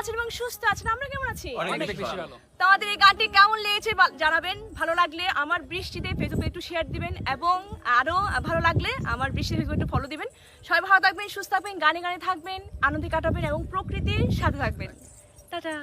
আছেন এবং সুস্থ আছেন। আমরা কেমন আছি? অনেক বেশি ভালো। তো আমাদের এই গানটি কেমন লেগেছে জানাবেন। ভালো লাগলে আমার বৃষ্টিতে ফেসবুকে একটু শেয়ার দিবেন এবং আরো ভালো লাগলে আমার বৃষ্টি ফেসবুকে একটু ফলো দিবেন। সবাই ভালো থাকবেন, সুস্থ থাকবেন, গানে গানে থাকবেন, আনন্দে কাটাবেন এবং প্রকৃতির সাথে থাকবেন। টাটা।